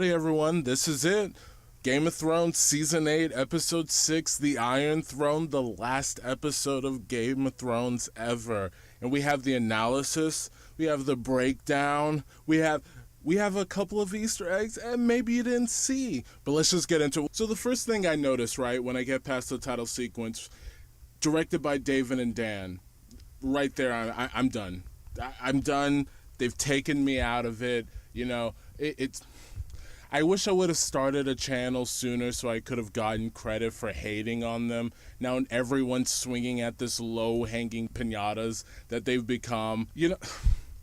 Howdy everyone, this is it. Game of Thrones Season 8, Episode 6, The Iron Throne, the last episode of Game of Thrones ever. And we have the analysis, we have the breakdown, we have a couple of Easter eggs, and maybe you didn't see. But let's just get into it. So the first thing I notice, right, when I get past the title sequence, directed by David and Dan, right there, I'm done. I'm done. They've taken me out of it. You know, it's... I wish I would have started a channel sooner so I could have gotten credit for hating on them. Now everyone's swinging at this low-hanging piñatas that they've become. You know,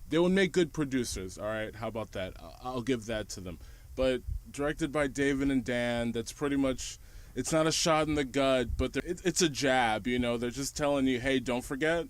they would make good producers, all right? How about that? I'll give that to them. But directed by David and Dan, that's pretty much... It's not a shot in the gut, but it's a jab, you know? They're just telling you, hey, don't forget...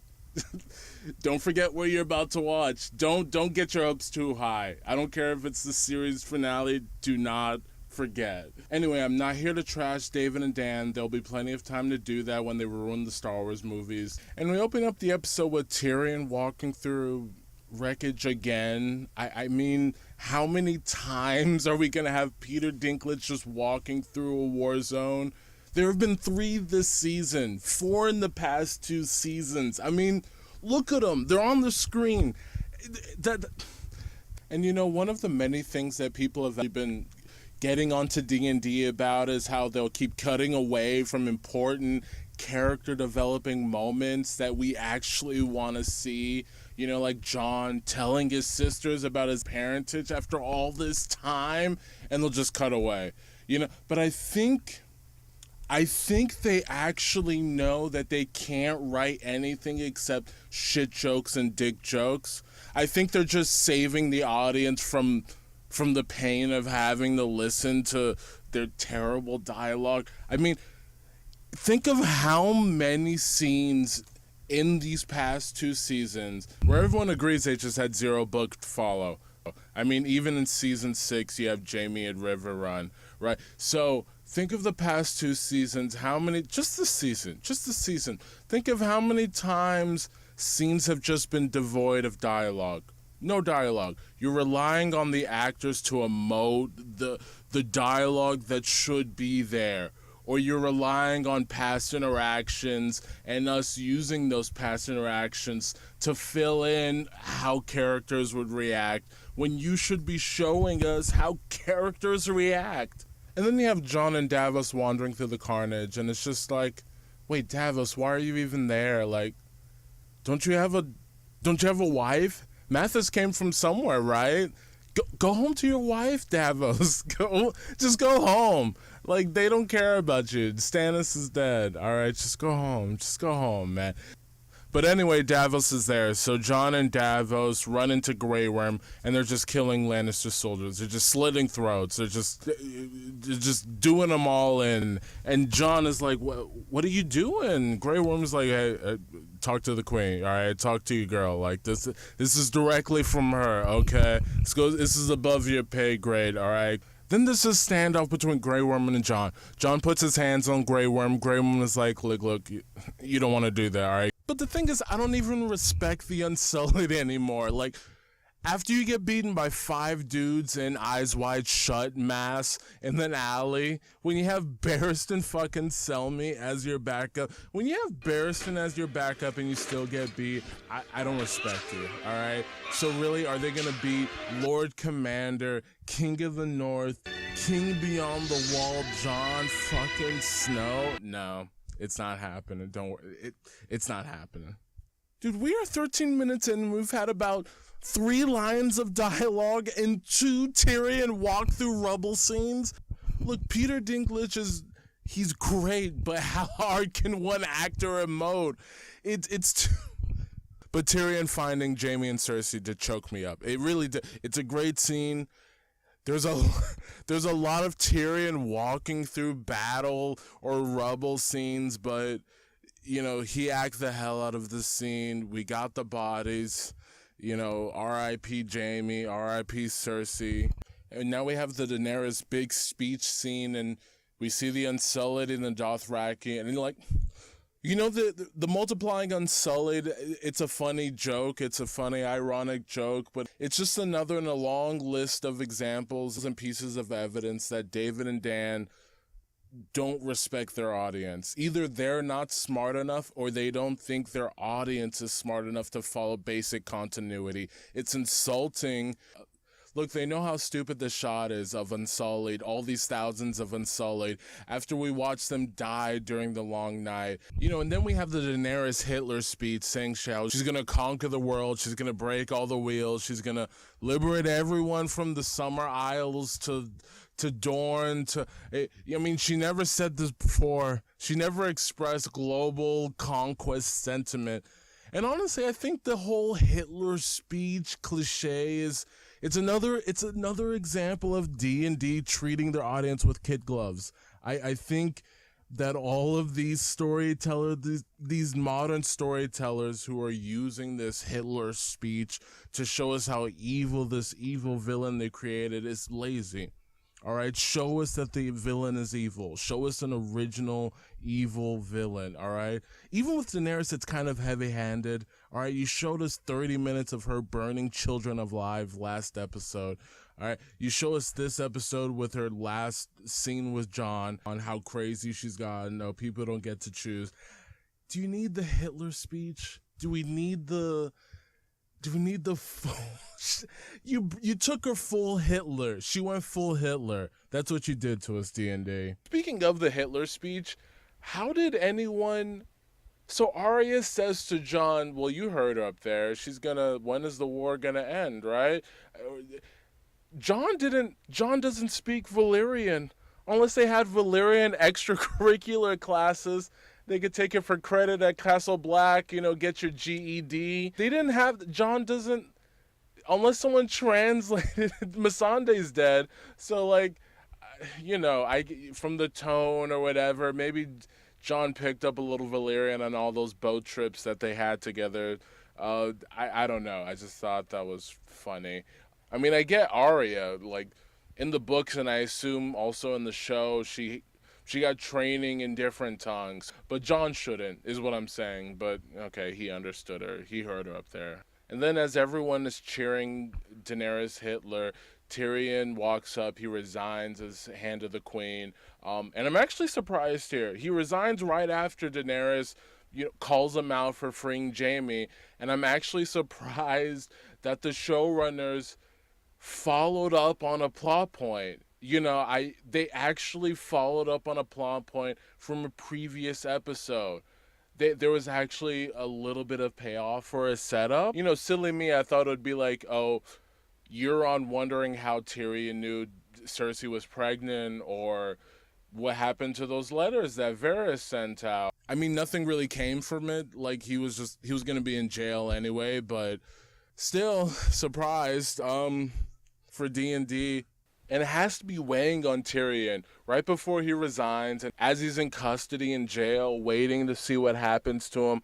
Don't forget what you're about to watch. Don't get your hopes too high. I don't care if it's the series finale. Do not forget. Anyway, I'm not here to trash David and Dan. There'll be plenty of time to do that when they ruin the Star Wars movies. And we open up the episode with Tyrion walking through wreckage again. I mean, how many times are we going to have Peter Dinklage just walking through a war zone? There have been 3 this season, 4 in the past 2 seasons. I mean, look at them. They're on the screen. And you know, one of the many things that people have been getting onto D&D about is how they'll keep cutting away from important character developing moments that we actually want to see. You know, like Jon telling his sisters about his parentage after all this time, and they'll just cut away. You know, but I think they actually know that they can't write anything except shit jokes and dick jokes. I think they're just saving the audience from the pain of having to listen to their terrible dialogue. I mean, think of how many scenes in these past 2 seasons where everyone agrees they just had 0 book follow. I mean, even in season 6, you have Jaime and River Run, right? So... think of the past 2 seasons, just the season. Think of how many times scenes have just been devoid of dialogue. No dialogue. You're relying on the actors to emote the dialogue that should be there. Or you're relying on past interactions and us using those past interactions to fill in how characters would react when you should be showing us how characters react. And then you have Jon and Davos wandering through the carnage, and it's just like, wait, Davos, why are you even there? Like, don't you have a wife? Mathis came from somewhere, right? Go home to your wife, Davos. Just go home. Like, they don't care about you. Stannis is dead. All right, just go home, man. But anyway, Davos is there, so Jon and Davos run into Grey Worm, and they're just killing Lannister soldiers. They're just slitting throats. They're just doing them all in. And Jon is like, what are you doing? Grey Worm is like, hey, talk to the queen, all right? Talk to you, girl. Like, this is directly from her, okay? This is above your pay grade, all right? Then there's this standoff between Grey Worm and Jon. Jon puts his hands on Grey Worm. Grey Worm is like, look, you don't want to do that, all right? But the thing is, I don't even respect the Unsullied anymore. Like, after you get beaten by 5 dudes in Eyes Wide Shut mass in an alley, when you have Barristan fucking Selmy as your backup, when you have Barristan as your backup and you still get beat, I don't respect you, alright? So really, are they gonna beat Lord Commander, King of the North, King Beyond the Wall, Jon fucking Snow? No. It's not happening. Don't worry. It's not happening. Dude, we are 13 minutes in and we've had about 3 lines of dialogue and 2 Tyrion walk through rubble scenes. Look, Peter Dinklage he's great, but how hard can one actor emote? It's But Tyrion finding Jaime and Cersei did choke me up. It really did. It's a great scene. There's a lot of Tyrion walking through battle or rubble scenes, but, you know, he acted the hell out of the scene. We got the bodies, you know, R.I.P. Jaime, R.I.P. Cersei. And now we have the Daenerys big speech scene, and we see the Unsullied and the Dothraki, and you're like, You know, the multiplying Unsullied, it's a funny joke. It's a funny, ironic joke, but it's just another in a long list of examples and pieces of evidence that David and Dan don't respect their audience. Either they're not smart enough or they don't think their audience is smart enough to follow basic continuity. It's insulting. Look, they know how stupid the shot is of Unsullied, all these thousands of Unsullied, after we watch them die during the long night. You know, and then we have the Daenerys Hitler speech saying she's gonna conquer the world, she's gonna break all the wheels, she's gonna liberate everyone from the Summer Isles to Dorne, I mean, she never said this before. She never expressed global conquest sentiment. And honestly, I think the whole Hitler speech cliche it's another example of D&D treating their audience with kid gloves. I think that all of these storytellers, these modern storytellers who are using this Hitler speech to show us how evil this evil villain they created is lazy. All right, show us that the villain is evil. Show us an original evil villain, all right? Even with Daenerys, it's kind of heavy-handed, all right? You showed us 30 minutes of her burning children alive last episode, all right? You show us this episode with her last scene with Jon on how crazy she's gotten. No, people don't get to choose. Do you need the Hitler speech? Do we need the full... You took her full Hitler. She went full Hitler. That's what you did to us, D&D. Speaking of the Hitler speech, how did anyone... So Arya says to Jon, well, you heard her up there. When is the war gonna end, right? Jon doesn't speak Valyrian. Unless they had Valyrian extracurricular classes. They could take it for credit at Castle Black, get your GED. Jon doesn't, unless someone translated, Missandei's dead. So, from the tone or whatever, maybe Jon picked up a little Valyrian on all those boat trips that they had together. I don't know. I just thought that was funny. I mean, I get Arya, in the books, and I assume also in the show, she got training in different tongues, but Jon shouldn't, is what I'm saying. But, okay, he understood her. He heard her up there. And then as everyone is cheering Daenerys Hitler, Tyrion walks up. He resigns as Hand of the Queen. And I'm actually surprised here. He resigns right after Daenerys calls him out for freeing Jaime. And I'm actually surprised that the showrunners followed up on a plot point. They actually followed up on a plot point from a previous episode. There was actually a little bit of payoff for a setup. Silly me, I thought it would be like, oh, Euron wondering how Tyrion knew Cersei was pregnant, or what happened to those letters that Varys sent out. I mean, nothing really came from it. He was going to be in jail anyway, but still surprised for D&D. And it has to be weighing on Tyrion right before he resigns, and as he's in custody in jail, waiting to see what happens to him.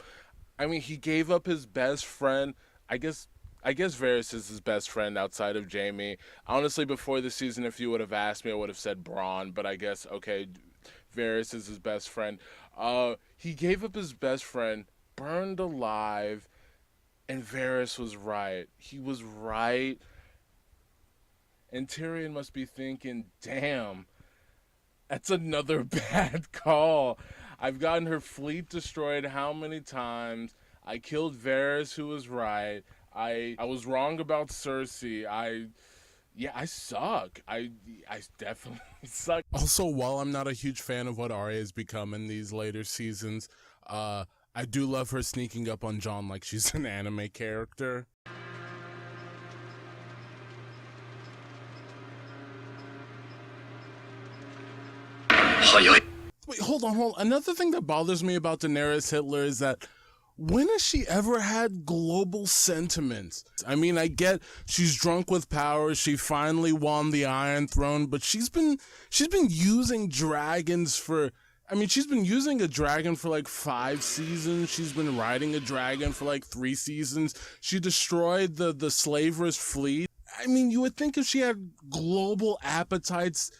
I mean, he gave up his best friend. I guess Varys is his best friend outside of Jaime. Honestly, before the season, if you would have asked me, I would have said Bronn, but I guess, okay, Varys is his best friend. He gave up his best friend, burned alive, and Varys was right. He was right. And Tyrion must be thinking, damn, that's another bad call. I've gotten her fleet destroyed how many times? I killed Varys, who was right. I was wrong about Cersei. I suck. I definitely suck. Also, while I'm not a huge fan of what Arya has become in these later seasons, I do love her sneaking up on Jon like she's an anime character. Wait, hold on. Another thing that bothers me about Daenerys Hitler is that when has she ever had global sentiments? I mean, I get she's drunk with power. She finally won the Iron Throne, but she's been using dragons for... I mean, she's been using a dragon for 5 seasons. She's been riding a dragon for 3 seasons. She destroyed the slaver's fleet. I mean, you would think if she had global appetites,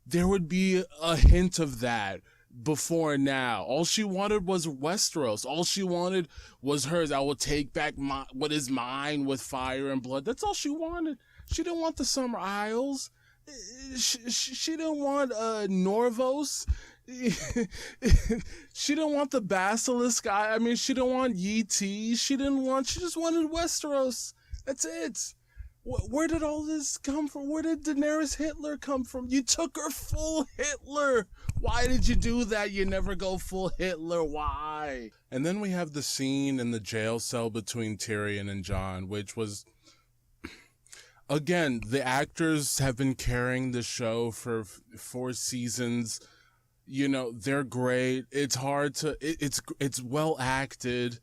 there would be a hint of that. before now. All she wanted was Westeros. All she wanted was hers. I will take back what is mine with fire and blood. That's all she wanted. She didn't want the Summer Isles. She didn't want Norvos. She didn't want the Basilisk. I mean, she didn't want Yee-Tii. She just wanted Westeros. That's it. Where did all this come from? Where did Daenerys Hitler come from? You took her full Hitler. Why did you do that? You never go full Hitler. Why? And then we have the scene in the jail cell between Tyrion and Jon, which was, again, the actors have been carrying the show for 4 seasons. You know, they're great. It's hard to, it's well acted.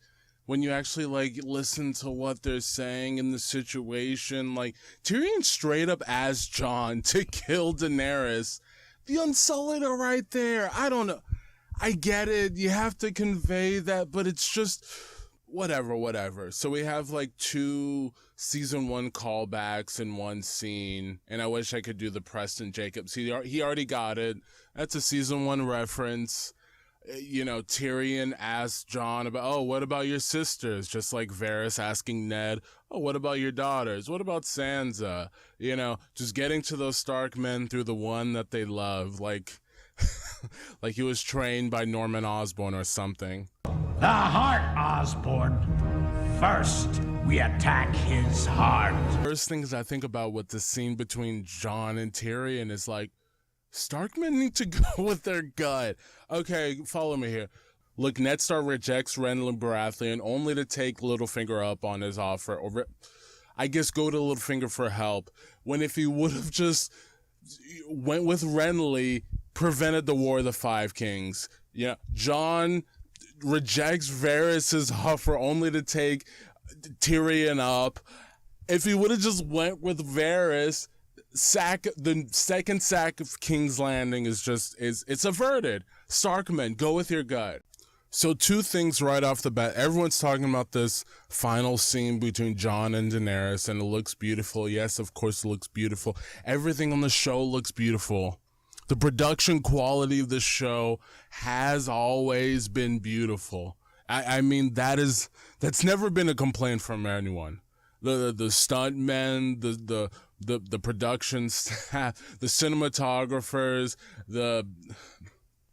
When you actually, like, listen to what they're saying in the situation, like, Tyrion straight up asked Jon to kill Daenerys. The Unsullied are right there. I don't know. I get it. You have to convey that, but it's just whatever. So we have, like, 2 season 1 callbacks in one scene, and I wish I could do the Preston Jacobs. He already got it. That's a season 1 reference. You know, Tyrion asked Jon about, oh, what about your sisters? Just like Varys asking Ned, oh, what about your daughters? What about Sansa? You know, just getting to those Stark men through the one that they love, like, like he was trained by Norman Osborn or something. The heart, Osborn. First, we attack his heart. First things I think about with the scene between Jon and Tyrion is like, Starkmen need to go with their gut. Okay, follow me here. Look, Ned Stark rejects Renly Baratheon only to take Littlefinger up on his offer, or I guess go to Littlefinger for help, when if he would have just went with Renly, prevented the War of the Five Kings. Yeah, Jon rejects Varys' offer only to take Tyrion up. If he would have just went with Varys, the second sack of King's Landing it's averted. Starkmen, go with your gut. So 2 things right off the bat. Everyone's talking about this final scene between Jon and Daenerys, and it looks beautiful. Yes, of course it looks beautiful. Everything on the show looks beautiful. The production quality of the show has always been beautiful. I mean, that's never been a complaint from anyone. The stuntmen, the production staff, the cinematographers,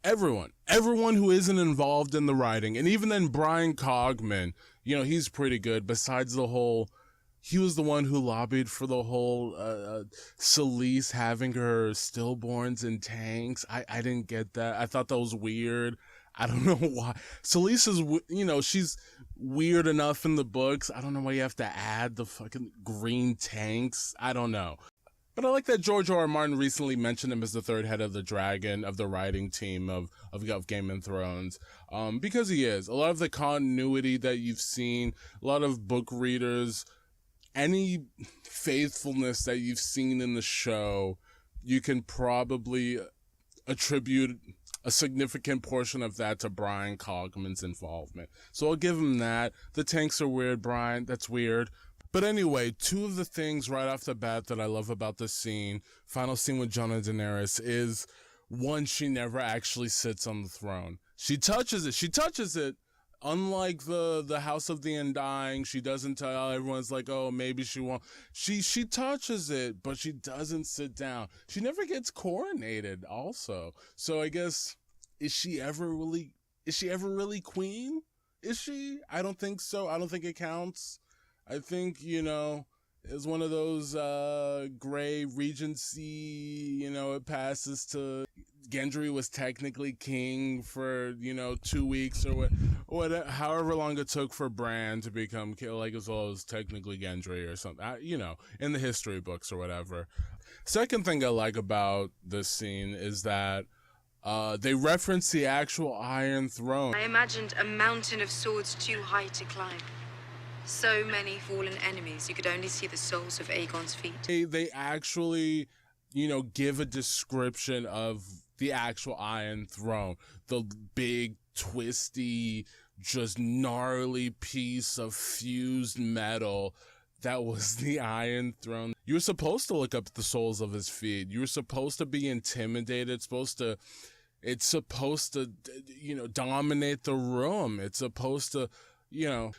everyone who isn't involved in the writing. And even then Brian Cogman, you know, he's pretty good. Besides he was the one who lobbied for the whole Selyse having her stillborns in tanks. I didn't get that. I thought that was weird. I don't know why. Selyse is, you know, she's weird enough in the books. I don't know why you have to add the fucking green tanks. I don't know. But I like that George R.R. Martin recently mentioned him as the 3rd head of the dragon of the writing team of Game of Thrones. Because he is. A lot of the continuity that you've seen, a lot of book readers, any faithfulness that you've seen in the show, you can probably attribute a significant portion of that to Brian Cogman's involvement. So I'll give him that. The tanks are weird, Brian. That's weird. But anyway, 2 of the things right off the bat that I love about this scene, final scene with Jon and Daenerys, is one, she never actually sits on the throne. She touches it. Unlike the House of the Undying, she doesn't tell everyone's like, oh, maybe she won't. She touches it, but she doesn't sit down. She never gets coronated also. So I guess, is she ever really queen? Is she? I don't think so. I don't think it counts. I think, you know, it's one of those gray regency, you know, it passes to Gendry was technically king for, you know, 2 weeks or however long it took for Bran to become king, like as well as technically Gendry or something, you know, in the history books or whatever. Second thing I like about this scene is that they reference the actual Iron Throne. I imagined a mountain of swords too high to climb. So many fallen enemies, you could only see the soles of Aegon's feet. They actually, you know, give a description of the actual Iron Throne. The big, twisty, just gnarly piece of fused metal that was the Iron Throne. You were supposed to look up at the soles of his feet. You were supposed to be intimidated, supposed to It's supposed to, dominate the room. It's supposed to,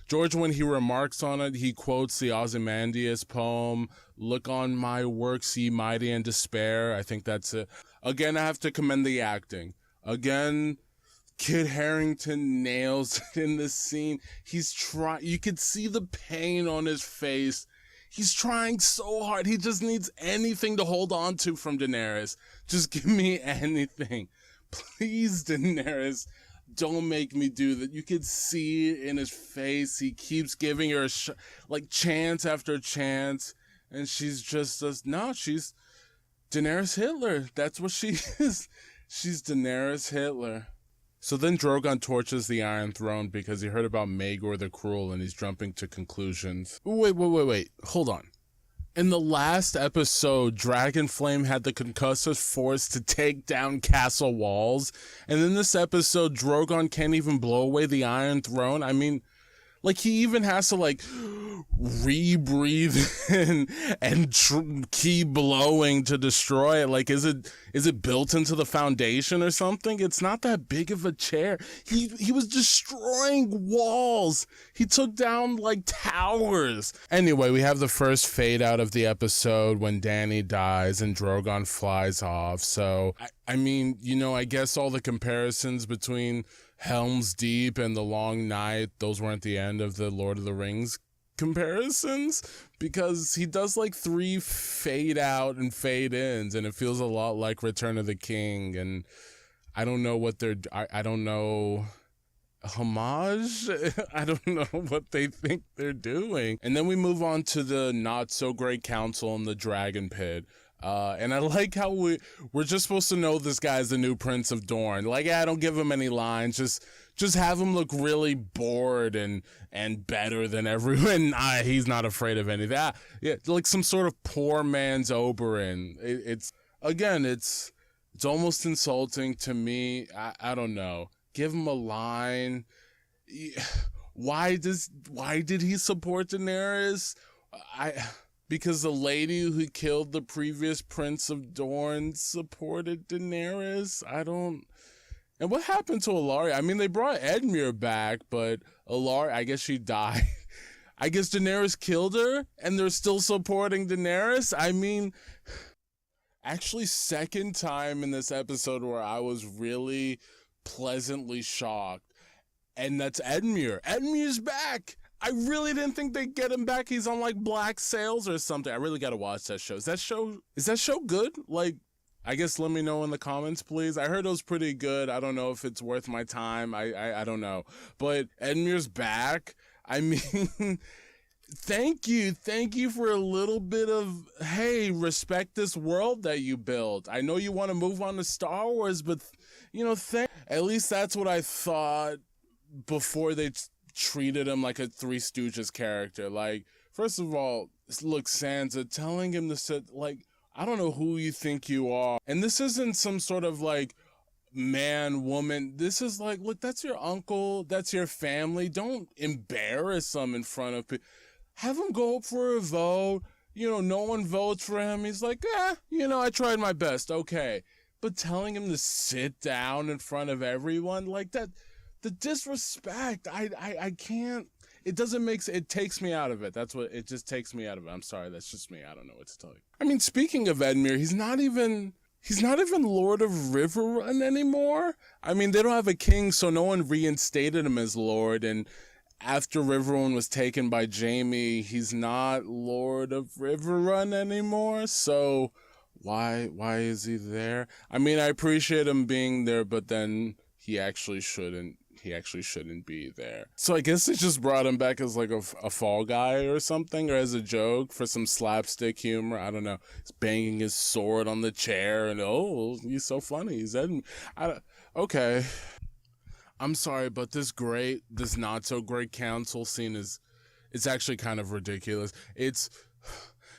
George, when he remarks on it, he quotes the Ozymandias poem, "Look on my works, ye mighty, and despair." I think that's it. Again, I have to commend the acting. Again, Kit Harington nails it in this scene. He's trying, you could see the pain on his face. He's trying so hard. He just needs anything to hold on to from Daenerys. Just give me anything. Please, Daenerys, don't make me do that. You could see it in his face. He keeps giving her chance after chance. And she's just no, she's Daenerys Hitler. That's what she is. She's Daenerys Hitler. So then Drogon torches the Iron Throne because he heard about Maegor the Cruel and he's jumping to conclusions. Wait. Hold on. In the last episode, Dragonflame had the concussive force to take down castle walls. And in this episode, Drogon can't even blow away the Iron Throne. I mean, he even has to, rebreathe and keep blowing to destroy it. Is it built into the foundation or something? It's not that big of a chair. He was destroying walls. He took down, towers. Anyway, we have the first fade out of the episode when Dany dies and Drogon flies off. So, I mean, I guess all the comparisons between Helm's Deep and The Long Night, those weren't the end of the Lord of the Rings comparisons, because he does 3 fade out and fade ins, and it feels a lot like Return of the King. And I don't know what I don't know, homage? I don't know what they think they're doing. And then we move on to the not so great council in the Dragon Pit. And I like how we're just supposed to know this guy's the new Prince of Dorne. Don't give him any lines. Just have him look really bored and better than everyone. He's not afraid of any of that. Yeah, some sort of poor man's Oberyn. It's almost insulting to me. I don't know. Give him a line. Why did he support Daenerys? Because the lady who killed the previous Prince of Dorne supported Daenerys? And what happened to Ellaria? I mean, they brought Edmure back, but Ellaria, I guess she died. I guess Daenerys killed her, and they're still supporting Daenerys? I mean, actually, second time in this episode where I was really pleasantly shocked. And that's Edmure. Edmure's back! I really didn't think they'd get him back. He's on Black Sails or something. I really gotta watch that show. Is that show good? I guess let me know in the comments, please. I heard it was pretty good. I don't know if it's worth my time. I don't know. But Edmure's back. I mean, thank you for a little bit of, hey, respect this world that you built. I know you want to move on to Star Wars, but at least that's what I thought before they treated him like a Three Stooges character. First of all, look, Sansa telling him to sit, I don't know who you think you are. And this isn't some sort of man, woman. This is look, that's your uncle, that's your family. Don't embarrass them in front of people. Have him go up for a vote. No one votes for him. He's I tried my best. Okay. But telling him to sit down in front of everyone that, the disrespect, I can't, it doesn't it takes me out of it. It just takes me out of it. I'm sorry, that's just me. I don't know what to tell you. I mean, speaking of Edmure, he's not even Lord of Riverrun anymore. I mean, they don't have a king, so no one reinstated him as Lord, and after Riverrun was taken by Jaime, he's not Lord of Riverrun anymore, so why is he there? I mean, I appreciate him being there, but then he actually shouldn't be there. So I guess they just brought him back as a fall guy or something, or as a joke for some slapstick humor. I don't know. He's banging his sword on the chair and he's so funny. He's okay. I'm sorry, but this not so great council scene it's actually kind of ridiculous.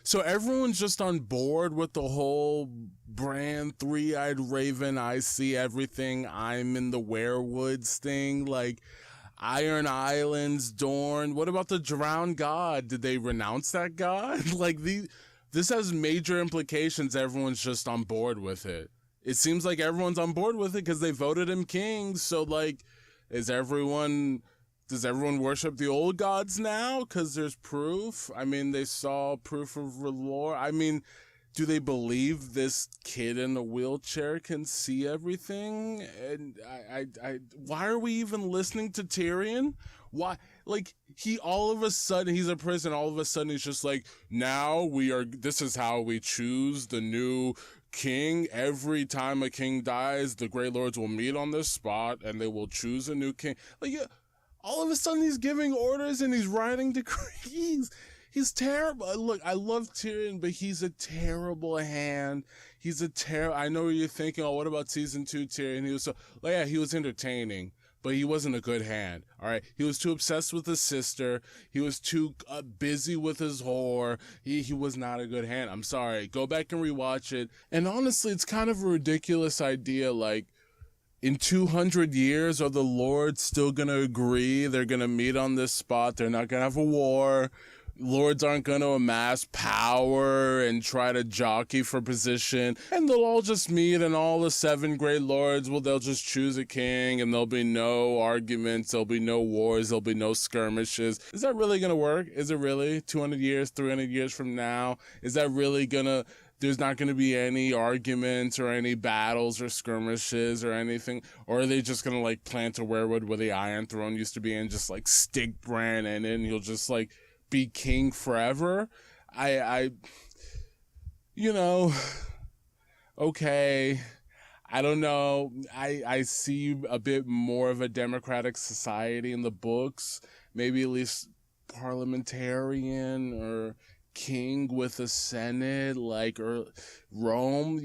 So everyone's just on board with the whole Bran, three-eyed raven, I see everything, I'm in the werewoods thing, Iron Islands, Dorne. What about the drowned god? Did they renounce that god? This has major implications. Everyone's just on board with it. it seems like everyone's on board with it because they voted him king. So, like, does everyone worship the old gods now? Because there's proof. I mean, they saw proof of R'hllor. I mean, do they believe this kid in a wheelchair can see everything? And why are we even listening to Tyrion? Why? Like, all of a sudden, he's in prison. All of a sudden, he's just like, now this is how we choose the new king. Every time a king dies, the Grey Lords will meet on this spot and they will choose a new king. Like, all of a sudden, he's giving orders and he's writing decrees. He's terrible. Look, I love Tyrion, but he's a terrible hand. I know you're thinking, oh, what about season 2 Tyrion? He was entertaining, but he wasn't a good hand. All right. He was too obsessed with his sister. He was too busy with his whore. He was not a good hand. I'm sorry. Go back and rewatch it. And honestly, it's kind of a ridiculous idea. Like, in 200 years, are the Lords still going to agree? They're going to meet on this spot. They're not going to have a war. Lords aren't going to amass power and try to jockey for position, and they'll all just meet, and all the 7 great lords, they'll just choose a king, and there'll be no arguments, there'll be no wars, there'll be no skirmishes. Is that really going to work? Is it really? 200 years, 300 years from now? Is that really there's not going to be any arguments or any battles or skirmishes or anything? Or are they just going to, like, plant a weirwood where the Iron Throne used to be and just, like, stick Bran in it, and he'll just, like, be king forever? Okay. I don't know. I see a bit more of a democratic society in the books, maybe at least parliamentarian or king with a senate, like, or Rome,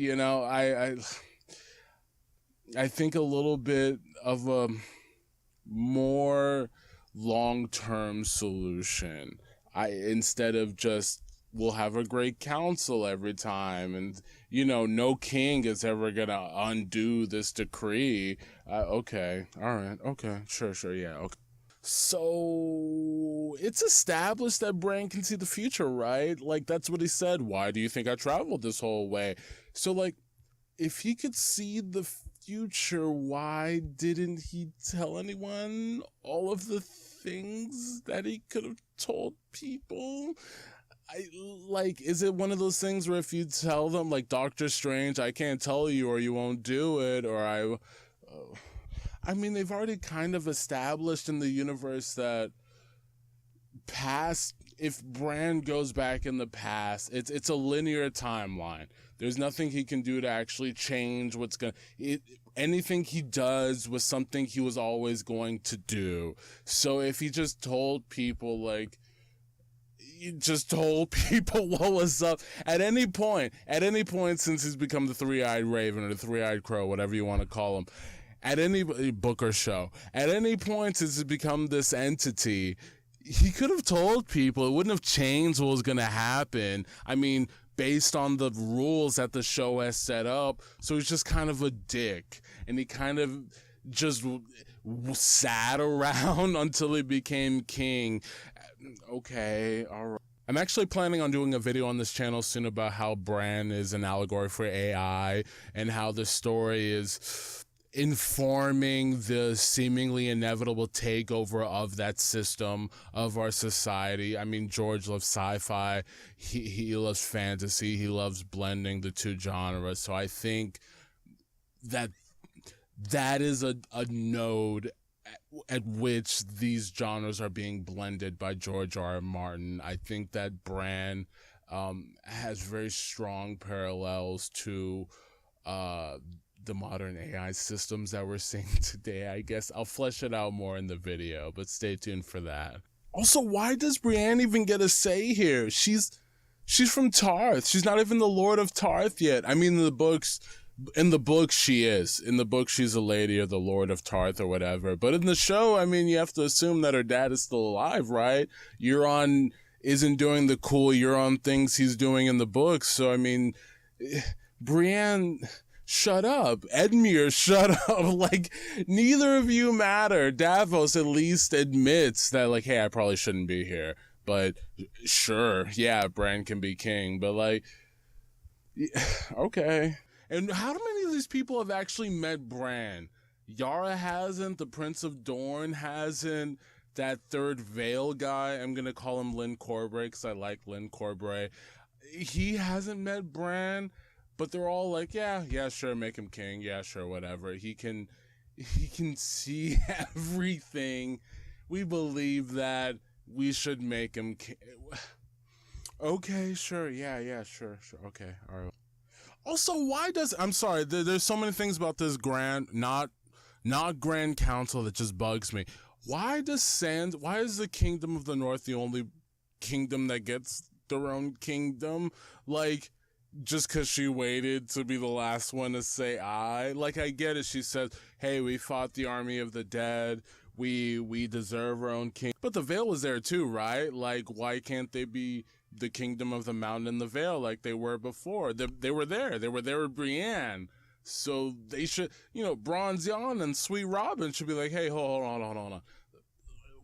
I think a little bit of a more long-term solution. Instead of just, we'll have a great council every time, and, no king is ever gonna undo this decree. Okay, all right, okay, sure, yeah, okay. So, it's established that Bran can see the future, right? Like, that's what he said. Why do you think I traveled this whole way? So, like, if he could see the future, why didn't he tell anyone all of the things that he could have told people? Is it one of those things where if you tell them, like Doctor Strange, I can't tell you or you won't do it, or I mean, they've already kind of established in the universe that if Bran goes back in the past, it's a linear timeline. There's nothing he can do to actually change anything he does was something he was always going to do. So if he just told people, what was up at any point since he's become the three-eyed raven or the three-eyed crow, whatever you want to call him, at any book or show, at any point since he's become this entity, he could have told people. It wouldn't have changed what was going to happen. I mean, based on the rules that the show has set up. So he's just kind of a dick. And he kind of just sat around until he became king. Okay, all right. I'm actually planning on doing a video on this channel soon about how Bran is an allegory for AI and how the story is informing the seemingly inevitable takeover of that system of our society. I mean, George loves sci-fi, he loves fantasy, he loves blending the two genres. So I think that is a node at which these genres are being blended by George R.R. Martin. I think that Bran has very strong parallels to the modern AI systems that we're seeing today. I guess I'll flesh it out more in the video, but stay tuned for that. Also, why does Brienne even get a say here? She's from Tarth. She's not even the Lord of Tarth yet. I mean, in the books she is. In the book, she's a lady or the Lord of Tarth or whatever. But in the show, I mean, you have to assume that her dad is still alive, right? Euron isn't doing the cool Euron things he's doing in the books. So, I mean, Brienne, shut up. Edmure, shut up. Like, neither of you matter. Davos at least admits that, like, hey, I probably shouldn't be here. But sure, yeah, Bran can be king. But, like, okay. And how many of these people have actually met Bran? Yara hasn't, the Prince of Dorne hasn't, that third Vale guy, I'm going to call him Lyn Corbray because I like Lyn Corbray. He hasn't met Bran, but they're all like, yeah, sure, make him king. Yeah, sure, whatever. He can see everything. We believe that we should make him king. Okay, sure, yeah, sure, okay, all right. Also, I'm sorry, there's so many things about this not Grand Council that just bugs me. Why is the Kingdom of the North the only kingdom that gets their own kingdom? Like, just because she waited to be the last one to say I? Like, I get it. She says, hey, we fought the army of the dead. We deserve our own king. But the Vale was there too, right? Like, why can't they be the Kingdom of the Mountain and the Vale like they were before? They were there. They were there with Brienne. So they should, Bronze Yon and Sweet Robin should be like, hey, hold on.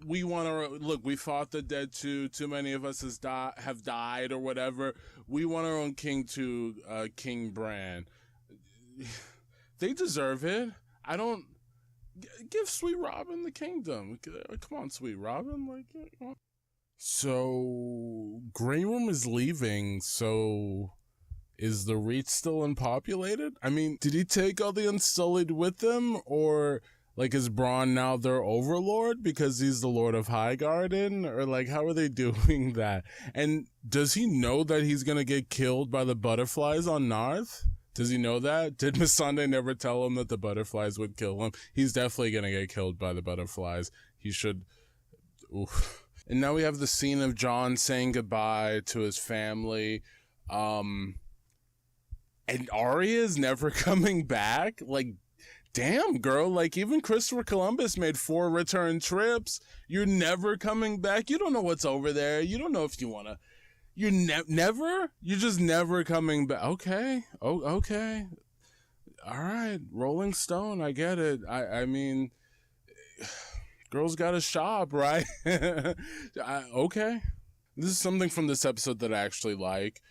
We want to, look, we fought the dead too. Too many of us have died or whatever. We want our own king too, King Bran. They deserve it. Give Sweet Robin the kingdom. Come on, Sweet Robin. Come on. So, Grey Worm is leaving, so is the Reach still unpopulated? I mean, did he take all the Unsullied with him? Or, is Bronn now their overlord because he's the Lord of Highgarden? Or, how are they doing that? And does he know that he's gonna get killed by the butterflies on Narth? Does he know that? Did Missandei never tell him that the butterflies would kill him? He's definitely gonna get killed by the butterflies. He should... Oof. And now we have the scene of Jon saying goodbye to his family. And Arya's never coming back? Damn, girl. Even Christopher Columbus made 4 return trips. You're never coming back? You don't know what's over there. You don't know if you want to... You're never? You're just never coming back. Okay. Oh, okay. All right. Rolling Stone, I get it. I mean... Girls gotta shop, right? Okay. This is something from this episode that I actually like.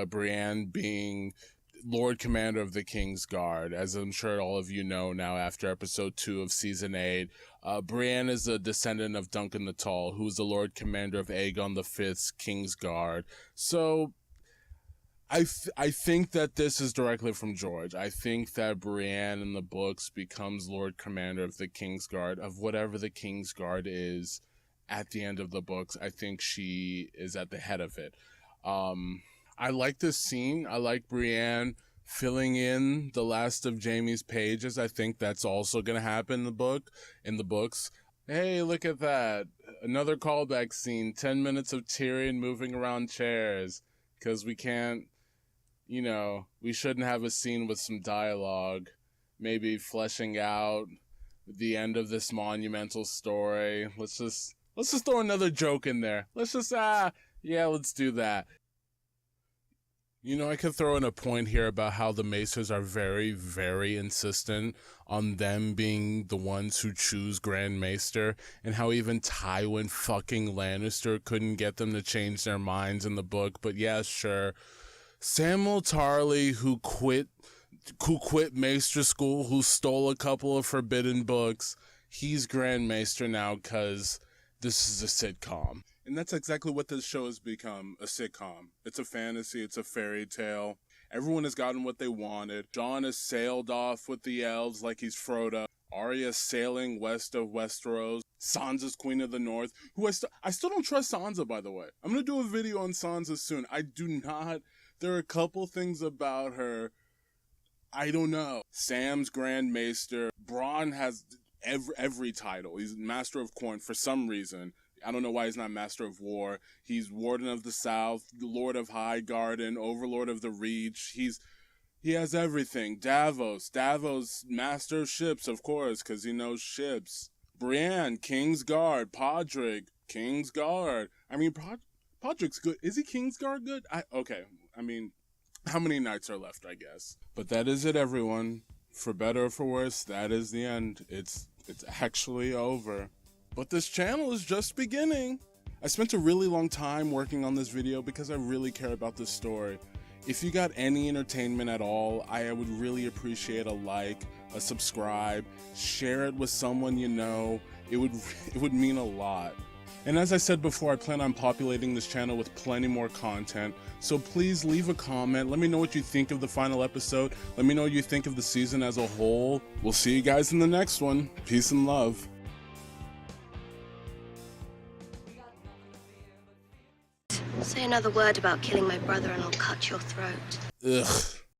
Brienne being Lord Commander of the King's Guard. As I'm sure all of you know now after episode 2 of season 8, Brienne is a descendant of Duncan the Tall, who's the Lord Commander of Aegon V's King's Guard. So I think that this is directly from George. I think that Brienne in the books becomes Lord Commander of the King's Guard, of whatever the King's Guard is at the end of the books. I think she is at the head of it. I like this scene. I like Brienne filling in the last of Jaime's pages. I think that's also going to happen in the books. Hey, look at that. Another callback scene. 10 minutes of Tyrion moving around chairs. Because we can't, we shouldn't have a scene with some dialogue. Maybe fleshing out the end of this monumental story. Let's just throw another joke in there. Let's do that. I could throw in a point here about how the Maesters are very, very insistent on them being the ones who choose Grand Maester, and how even Tywin fucking Lannister couldn't get them to change their minds in the book. But yeah, sure. Samwell Tarly, who quit Maester School, who stole a couple of forbidden books, he's Grand Maester now because this is a sitcom. And that's exactly what this show has become, a sitcom. It's a fantasy, it's a fairy tale. Everyone has gotten what they wanted. Jon has sailed off with the elves like he's Frodo. Arya's sailing west of Westeros. Sansa's Queen of the North, who I still don't trust Sansa, by the way. I'm going to do a video on Sansa soon. I do not. There are a couple things about her. I don't know. Sam's Grand Maester. Bronn has every title. He's Master of Corn for some reason. I don't know why he's not Master of War. He's Warden of the South, Lord of Highgarden, Overlord of the Reach. He has everything. Davos, Master of Ships, of course, because he knows ships. Brienne, King's Guard. Podrick, King's Guard. I mean, Podrick's good. Is he King's Guard good? Okay. I mean, how many nights are left, I guess. But that is it, everyone. For better or for worse, that is the end. It's actually over. But this channel is just beginning. I spent a really long time working on this video because I really care about this story. If you got any entertainment at all, I would really appreciate a like, a subscribe, share it with someone you know. It would mean a lot. And as I said before, I plan on populating this channel with plenty more content, so please leave a comment. Let me know what you think of the final episode. Let me know what you think of the season as a whole. We'll see you guys in the next one. Peace and love. Say another word about killing my brother and I'll cut your throat. Ugh.